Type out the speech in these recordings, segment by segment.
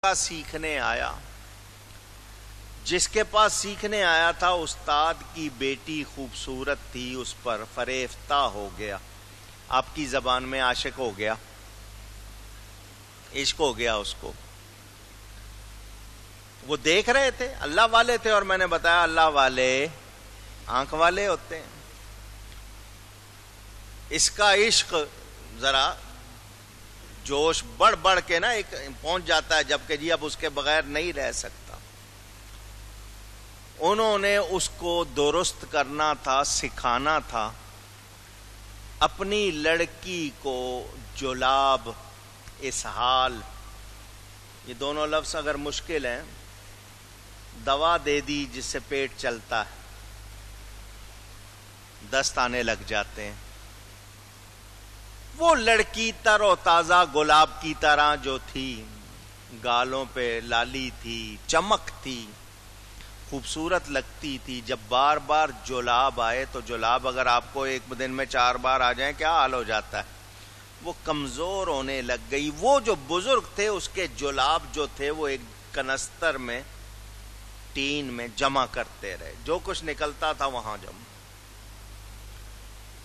کا سیکھنے آیا، جس کے پاس سیکھنے آیا تھا استاد کی بیٹی خوبصورت تھی، اس پر فریفتہ ہو گیا، آپ کی زبان میں عاشق ہو گیا، عشق ہو گیا اس کو۔ وہ دیکھ رہے تھے، اللہ والے تھے، اور میں نے بتایا اللہ والے آنکھ والے ہوتے ہیں۔ اس کا عشق ذرا جوش بڑھ بڑھ کے نا ایک پہنچ جاتا ہے، جبکہ جی اب اس کے بغیر نہیں رہ سکتا۔ انہوں نے اس کو درست کرنا تھا، سکھانا تھا، اپنی لڑکی کو جلاب، اسہال، یہ دونوں لفظ اگر مشکل ہیں، دوا دے دی جس سے پیٹ چلتا ہے، دست آنے لگ جاتے ہیں۔ وہ لڑکی تر و تازہ گلاب کی طرح جو تھی، گالوں پہ لالی تھی، چمک تھی، خوبصورت لگتی تھی۔ جب بار بار جلاب آئے تو جلاب اگر آپ کو ایک دن میں 4 بار آ جائیں کیا حال ہو جاتا ہے؟ وہ کمزور ہونے لگ گئی۔ وہ جو بزرگ تھے اس کے جلاب جو تھے وہ ایک کنستر میں، ٹین میں جمع کرتے رہے، جو کچھ نکلتا تھا وہاں جمع۔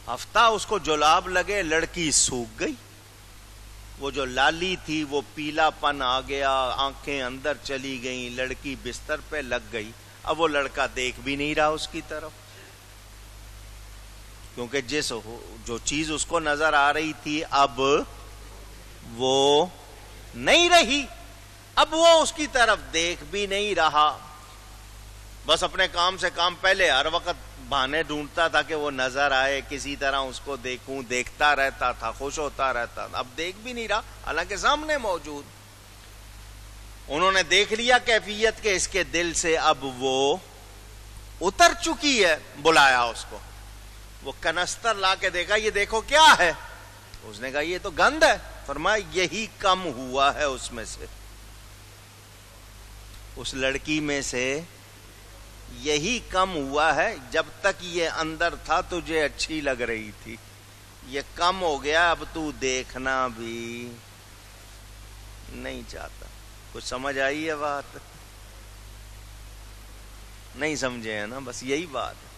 ہفتہ اس کو جلاب لگے، لڑکی سوکھ گئی۔ وہ جو لالی تھی وہ پیلا پن آ گیا، آنکھیں اندر چلی گئیں، لڑکی بستر پہ لگ گئی۔ اب وہ لڑکا دیکھ بھی نہیں رہا اس کی طرف، کیونکہ جو چیز اس کو نظر آ رہی تھی اب وہ نہیں رہی۔ اب وہ اس کی طرف دیکھ بھی نہیں رہا، بس اپنے کام سے کام، پہلے ہر وقت بہانے ڈھونڈتا تھا کہ وہ نظر آئے، کسی طرح اس کو دیکھوں، دیکھتا رہتا تھا، خوش ہوتا رہتا تھا۔ اب دیکھ بھی نہیں رہا، حالانکہ سامنے موجود۔ انہوں نے دیکھ لیا کیفیت کے اس کے دل سے اب وہ اتر چکی ہے۔ بلایا اس کو، وہ کنستر لا کے دیکھا، یہ دیکھو کیا ہے؟ اس نے کہا یہ تو گند ہے۔ فرمایا یہی کم ہوا ہے اس میں سے، اس لڑکی میں سے یہی کم ہوا ہے۔ جب تک یہ اندر تھا تجھے اچھی لگ رہی تھی، یہ کم ہو گیا، اب تو دیکھنا بھی نہیں چاہتا۔ کچھ سمجھ آئی ہے بات؟ نہیں سمجھے ہیں نا؟ بس یہی بات ہے۔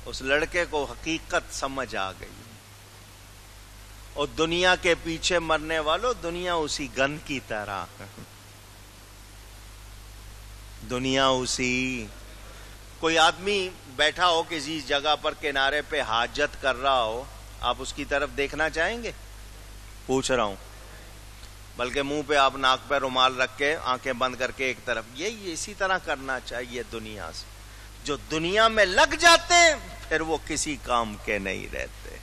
اس لڑکے کو حقیقت سمجھ آ گئی۔ اور دنیا کے پیچھے مرنے والوں، دنیا اسی گند کی طرح، دنیا اسی۔ کوئی آدمی بیٹھا ہو کسی جگہ پر کنارے پہ حاجت کر رہا ہو، آپ اس کی طرف دیکھنا چاہیں گے؟ پوچھ رہا ہوں۔ بلکہ منہ پہ آپ ناک پہ رومال رکھ کے آنکھیں بند کر کے ایک طرف، یہی اسی طرح کرنا چاہیے دنیا سے۔ جو دنیا میں لگ جاتے ہیں پھر وہ کسی کام کے نہیں رہتے۔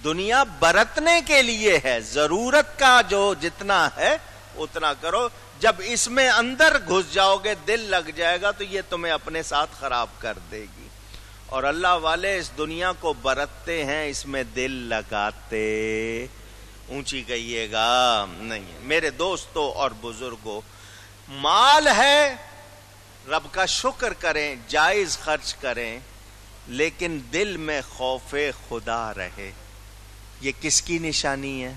دنیا برتنے کے لیے ہے، ضرورت کا جو جتنا ہے اتنا کرو۔ جب اس میں اندر گھس جاؤ گے، دل لگ جائے گا تو یہ تمہیں اپنے ساتھ خراب کر دے گی۔ اور اللہ والے اس دنیا کو برتتے ہیں، اس میں دل لگاتے، اونچی کہیے گا نہیں۔ میرے دوستوں اور بزرگوں، مال ہے، رب کا شکر کریں، جائز خرچ کریں، لیکن دل میں خوف خدا رہے۔ یہ کس کی نشانی ہے؟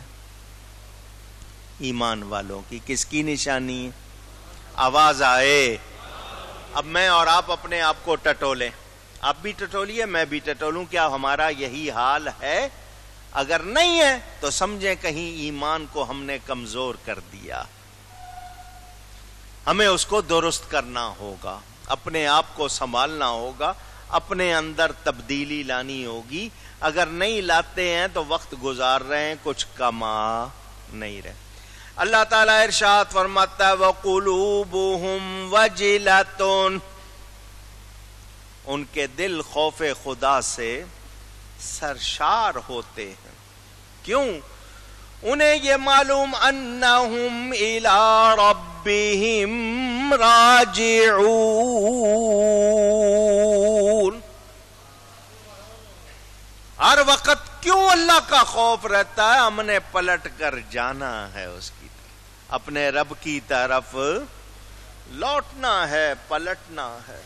ایمان والوں کی۔ کس کی نشانی ہے؟ آواز آئے۔ اب میں اور آپ اپنے آپ کو ٹٹولیں، آپ بھی ٹٹولیے، میں بھی ٹٹولوں۔ کیا ہمارا یہی حال ہے؟ اگر نہیں ہے تو سمجھیں کہیں ایمان کو ہم نے کمزور کر دیا، ہمیں اس کو درست کرنا ہوگا، اپنے آپ کو سنبھالنا ہوگا، اپنے اندر تبدیلی لانی ہوگی۔ اگر نہیں لاتے ہیں تو وقت گزار رہے ہیں، کچھ کما نہیں رہے۔ اللہ تعالیٰ ارشاد فرماتا ہے وَقُلُوبُهُمْ وَجِلَةٌ، ان کے دل خوف خدا سے سرشار ہوتے ہیں۔ کیوں؟ انہیں یہ معلوم انہم الی ربہم راجعون، ہر وقت کیوں اللہ کا خوف رہتا ہے؟ ہم نے پلٹ کر جانا ہے اس کی طرف، اپنے رب کی طرف لوٹنا ہے، پلٹنا ہے۔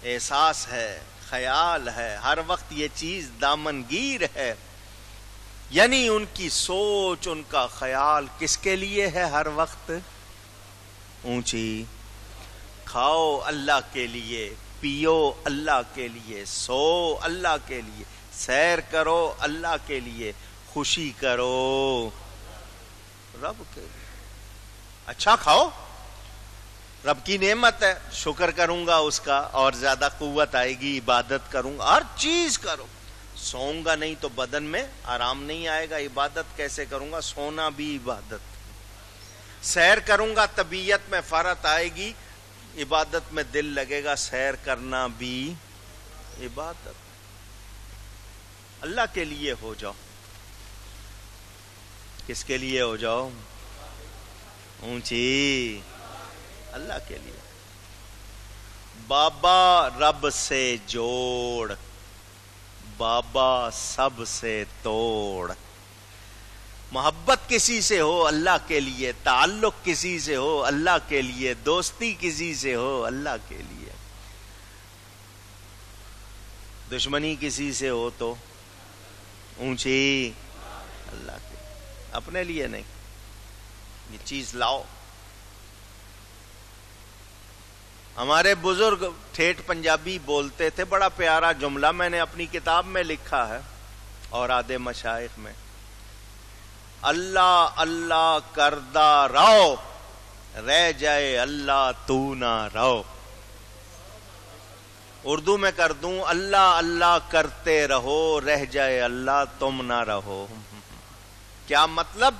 احساس ہے، خیال ہے، ہر وقت یہ چیز دامنگیر ہے۔ یعنی ان کی سوچ، ان کا خیال کس کے لیے ہے ہر وقت؟ اونچی. کھاؤ اللہ کے لیے، پیو اللہ کے لیے، سو اللہ کے لیے، سیر کرو اللہ کے لیے، خوشی کرو رب کے لیے. اچھا کھاؤ، رب کی نعمت ہے، شکر کروں گا اس کا اور زیادہ قوت آئے گی، عبادت کروں گا، ہر چیز کرو. سوؤں گا نہیں تو بدن میں آرام نہیں آئے گا، عبادت کیسے کروں گا؟ سونا بھی عبادت. سیر کروں گا طبیعت میں فرحت آئے گی، عبادت میں دل لگے گا، سیر کرنا بھی عبادت. اللہ کے لیے ہو جاؤ. کس کے لیے ہو جاؤ؟ اونچی. اللہ کے لیے. بابا رب سے جوڑ، بابا سب سے توڑ. محبت کسی سے ہو اللہ کے لیے، تعلق کسی سے ہو اللہ کے لیے، دوستی کسی سے ہو اللہ کے لیے. دشمنی کسی سے ہو تو اونچی اللہ کے، اپنے لیے نہیں. یہ چیز لاؤ. ہمارے بزرگ ٹھیٹھ پنجابی بولتے تھے، بڑا پیارا جملہ میں نے اپنی کتاب میں لکھا ہے اور آدھے مشائخ میں. اللہ اللہ کردہ رہو، رہ جائے اللہ تو نہ رہو. اردو میں کر دوں، اللہ اللہ کرتے رہو، رہ جائے اللہ تم نہ رہو. کیا مطلب؟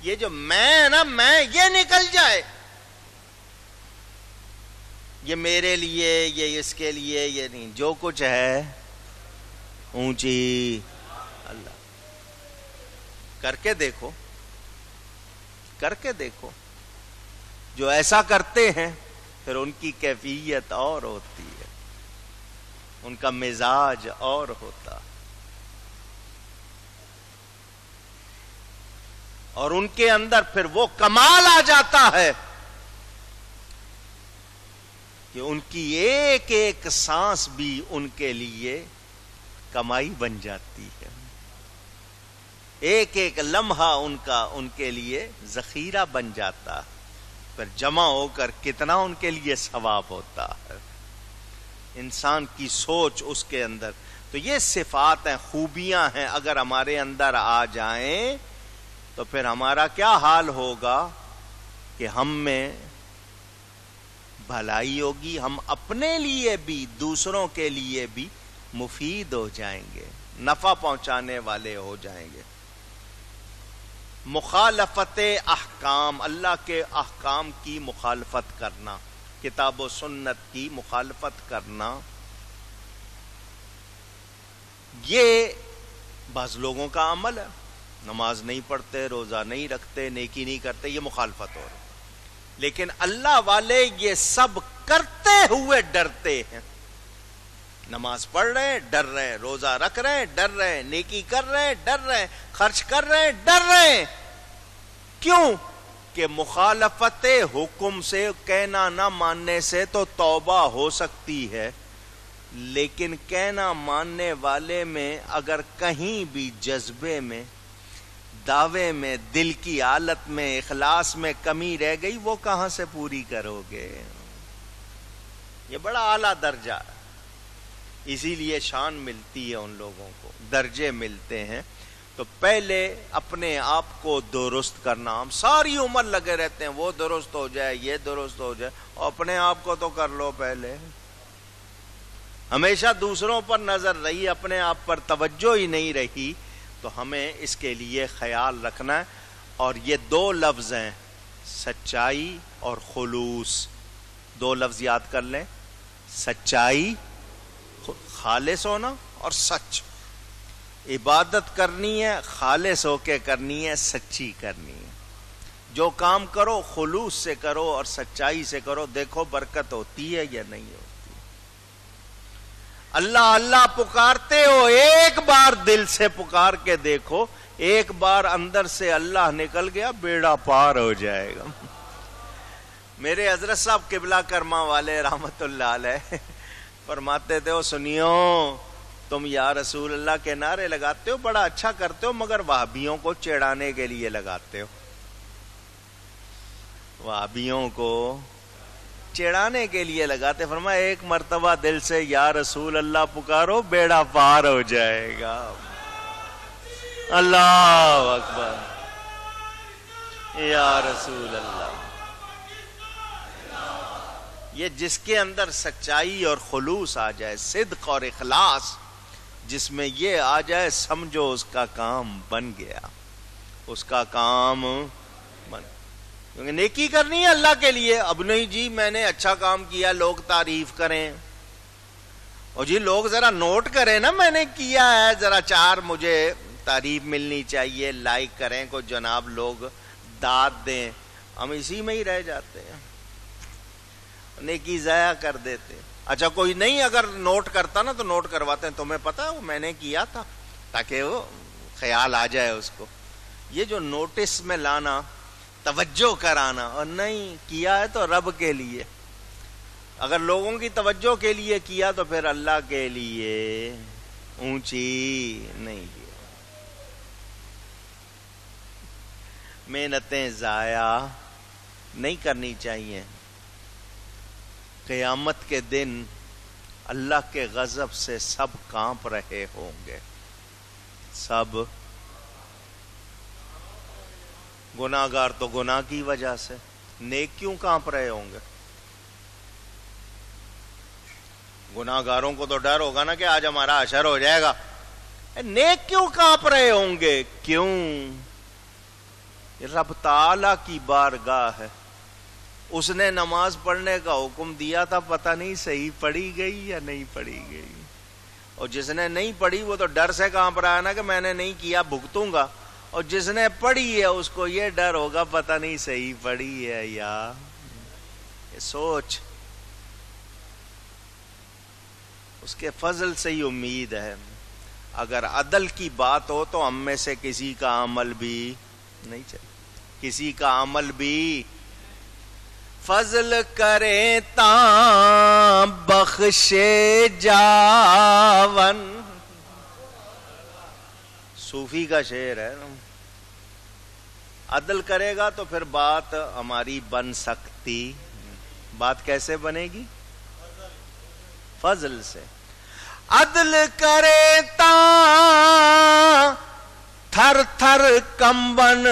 یہ جو میں نا، میں یہ نکل جائے، یہ میرے لیے، یہ اس کے لیے، یہ نہیں. جو کچھ ہے اونچی اللہ. کر کے دیکھو، کر کے دیکھو. جو ایسا کرتے ہیں پھر ان کی کیفیت اور ہوتی ہے، ان کا مزاج اور ہوتا، اور ان کے اندر پھر وہ کمال آ جاتا ہے کہ ان کی ایک ایک سانس بھی ان کے لیے کمائی بن جاتی ہے. ایک ایک لمحہ ان کے لیے ذخیرہ بن جاتا، پھر جمع ہو کر کتنا ان کے لیے ثواب ہوتا ہے. انسان کی سوچ اس کے اندر. تو یہ صفات ہیں، خوبیاں ہیں، اگر ہمارے اندر آ جائیں تو پھر ہمارا کیا حال ہوگا کہ ہم میں بھلائی ہوگی، ہم اپنے لیے بھی دوسروں کے لیے بھی مفید ہو جائیں گے، نفع پہنچانے والے ہو جائیں گے. مخالفت احکام، اللہ کے احکام کی مخالفت کرنا، کتاب و سنت کی مخالفت کرنا، یہ بعض لوگوں کا عمل ہے. نماز نہیں پڑھتے، روزہ نہیں رکھتے، نیکی نہیں کرتے، یہ مخالفت ہو رہی. لیکن اللہ والے یہ سب کرتے ہوئے ڈرتے ہیں. نماز پڑھ رہے ہیں، ڈر رہے ہیں، روزہ رکھ رہے ہیں، ڈر رہے ہیں، نیکی کر رہے ہیں، ڈر رہے ہیں، خرچ کر رہے ہیں، ڈر رہے ہیں. کیوں؟ کہ مخالفت حکم سے، کہنا نہ ماننے سے تو توبہ ہو سکتی ہے، لیکن کہنا ماننے والے میں اگر کہیں بھی جذبے میں، دعوے میں، دل کی حالت میں، اخلاص میں کمی رہ گئی، وہ کہاں سے پوری کرو گے؟ یہ بڑا اعلیٰ درجہ ہے. اسی لیے شان ملتی ہے ان لوگوں کو، درجے ملتے ہیں. تو پہلے اپنے آپ کو درست کرنا. ہم ساری عمر لگے رہتے ہیں وہ درست ہو جائے، یہ درست ہو جائے، اور اپنے آپ کو تو کر لو پہلے. ہمیشہ دوسروں پر نظر رہی، اپنے آپ پر توجہ ہی نہیں رہی. تو ہمیں اس کے لیے خیال رکھنا ہے. اور یہ دو لفظ ہیں، سچائی اور خلوص. دو لفظ یاد کر لیں، سچائی، خالص ہونا، اور سچ. عبادت کرنی ہے خالص ہو کے کرنی ہے، سچی کرنی ہے. جو کام کرو خلوص سے کرو اور سچائی سے کرو، دیکھو برکت ہوتی ہے یا نہیں ہوتی. اللہ اللہ پکارتے ہو، ایک بار دل سے پکار کے دیکھو، ایک بار اندر سے اللہ نکل گیا، بیڑا پار ہو جائے گا. میرے حضرت صاحب قبلہ کرما والے رحمت اللہ علیہ فرماتے تھے، سنیو، تم یا رسول اللہ کے نعرے لگاتے ہو، بڑا اچھا کرتے ہو، مگر وہابیوں کو چڑھانے کے لیے لگاتے ہو، وہابیوں کو چڑھانے کے لیے لگاتے. فرمایا ایک مرتبہ دل سے یا رسول اللہ پکارو، بیڑا پار ہو جائے گا. اللہ اکبر، یا رسول اللہ. یہ جس کے اندر سچائی اور خلوص آ جائے، صدق اور اخلاص جس میں یہ آ جائے، سمجھو اس کا کام بن گیا، اس کا کام بن. کیونکہ نیکی کرنی ہے اللہ کے لیے. اب نہیں جی میں نے اچھا کام کیا لوگ تعریف کریں، اور جی لوگ ذرا نوٹ کریں نا میں نے کیا ہے، ذرا چار مجھے تعریف ملنی چاہیے، لائک کریں کو جناب، لوگ داد دیں. ہم اسی میں ہی رہ جاتے ہیں، نیکی ضائع کر دیتے. اچھا کوئی نہیں اگر نوٹ کرتا نا تو نوٹ کرواتے ہیں، تمہیں پتا وہ میں نے کیا تھا، تاکہ وہ خیال آ جائے اس کو. یہ جو نوٹس میں لانا، توجہ کرانا، اور نہیں کیا ہے تو رب کے لیے. اگر لوگوں کی توجہ کے لیے کیا تو پھر اللہ کے لیے اونچی نہیں کیا. محنتیں ضائع نہیں کرنی چاہیے. قیامت کے دن اللہ کے غضب سے سب کانپ رہے ہوں گے. سب گناہگار تو گناہ کی وجہ سے، نیک کیوں کانپ رہے ہوں گے؟ گناہگاروں کو تو ڈر ہوگا نا کہ آج ہمارا حشر ہو جائے گا. نیک کیوں کانپ رہے ہوں گے؟ کیوں؟ رب تعالی کی بارگاہ ہے. اس نے نماز پڑھنے کا حکم دیا تھا، پتہ نہیں صحیح پڑھی گئی یا نہیں پڑھی گئی. اور جس نے نہیں پڑھی وہ تو ڈر سے کانپ رہا ہے نا کہ میں نے نہیں کیا بھگتوں گا. اور جس نے پڑھی ہے اس کو یہ ڈر ہوگا پتہ نہیں صحیح پڑھی ہے یا. یہ سوچ، اس کے فضل سے ہی امید ہے. اگر عدل کی بات ہو تو ہم میں سے کسی کا عمل بھی نہیں چلے، کسی کا عمل بھی. فضل کرے تاں بخشے جاون، صوفی کا شعر ہے. عدل کرے گا تو پھر بات ہماری بن سکتی. بات کیسے بنے گی؟ فضل سے. عدل کرے تاں تھر تھر کمبن،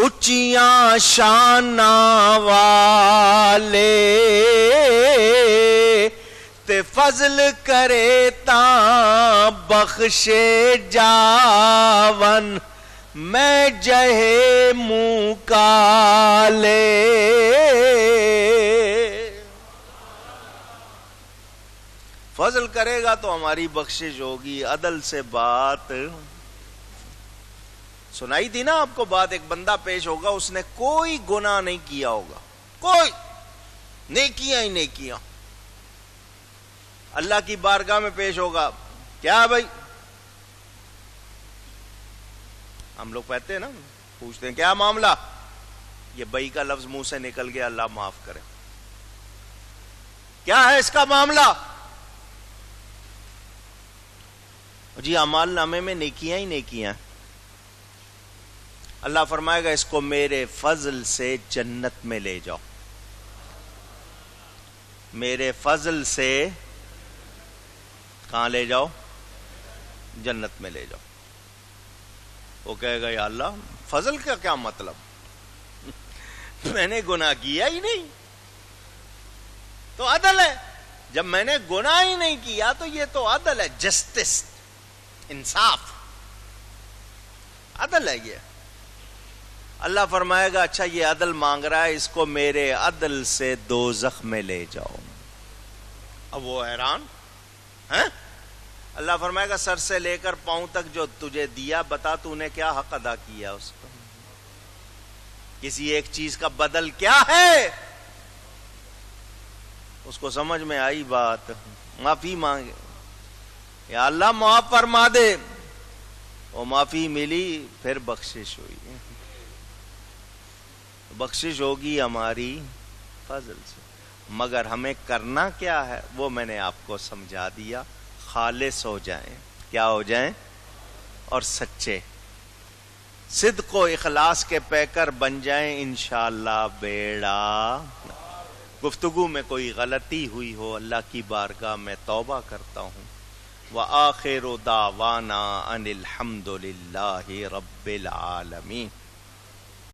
اچیاں شاناں والے، تے فضل کرے تاں بخشے جاون، میں جہے منہ کالے. فضل کرے گا تو ہماری بخشش ہوگی. عدل سے بات سنائی تھی نا آپ کو بات. ایک بندہ پیش ہوگا، اس نے کوئی گناہ نہیں کیا ہوگا، کوئی نیکیاں ہی نیکیاں. اللہ کی بارگاہ میں پیش ہوگا، کیا بھائی؟ ہم لوگ کہتے ہیں نا، پوچھتے ہیں کیا معاملہ؟ یہ بھائی کا لفظ منہ سے نکل گیا، اللہ معاف کرے. کیا ہے اس کا معاملہ؟ جی اعمال نامے میں نیکیاں ہی نیکیاں. اللہ فرمائے گا اس کو میرے فضل سے جنت میں لے جاؤ. میرے فضل سے کہاں لے جاؤ؟ جنت میں لے جاؤ. وہ کہے گا یا اللہ فضل کا کیا مطلب؟ میں نے گناہ کیا ہی نہیں. تو عدل ہے. جب میں نے گناہ ہی نہیں کیا تو یہ تو عدل ہے، جسٹس، انصاف، عدل ہے یہ. اللہ فرمائے گا اچھا یہ عدل مانگ رہا ہے، اس کو میرے عدل سے دوزخ میں لے جاؤ. اب وہ حیران ہیں. اللہ فرمائے گا سر سے لے کر پاؤں تک جو تجھے دیا، بتا تو نے کیا حق ادا کیا اس کو؟ کسی ایک چیز کا بدل کیا ہے؟ اس کو سمجھ میں آئی بات، معافی مانگے، یا اللہ معاف فرما دے. وہ معافی ملی، پھر بخشش ہوئی. بخشش ہوگی ہماری فضل سے. مگر ہمیں کرنا کیا ہے وہ میں نے آپ کو سمجھا دیا. خالص ہو جائیں. کیا ہو جائیں؟ اور سچے. صدق و اخلاص کے پیکر بن جائیں انشاءاللہ. بیڑا گفتگو میں کوئی غلطی ہوئی ہو اللہ کی بارگاہ میں توبہ کرتا ہوں. وآخر دعوانا ان الحمد للہ رب العالمین.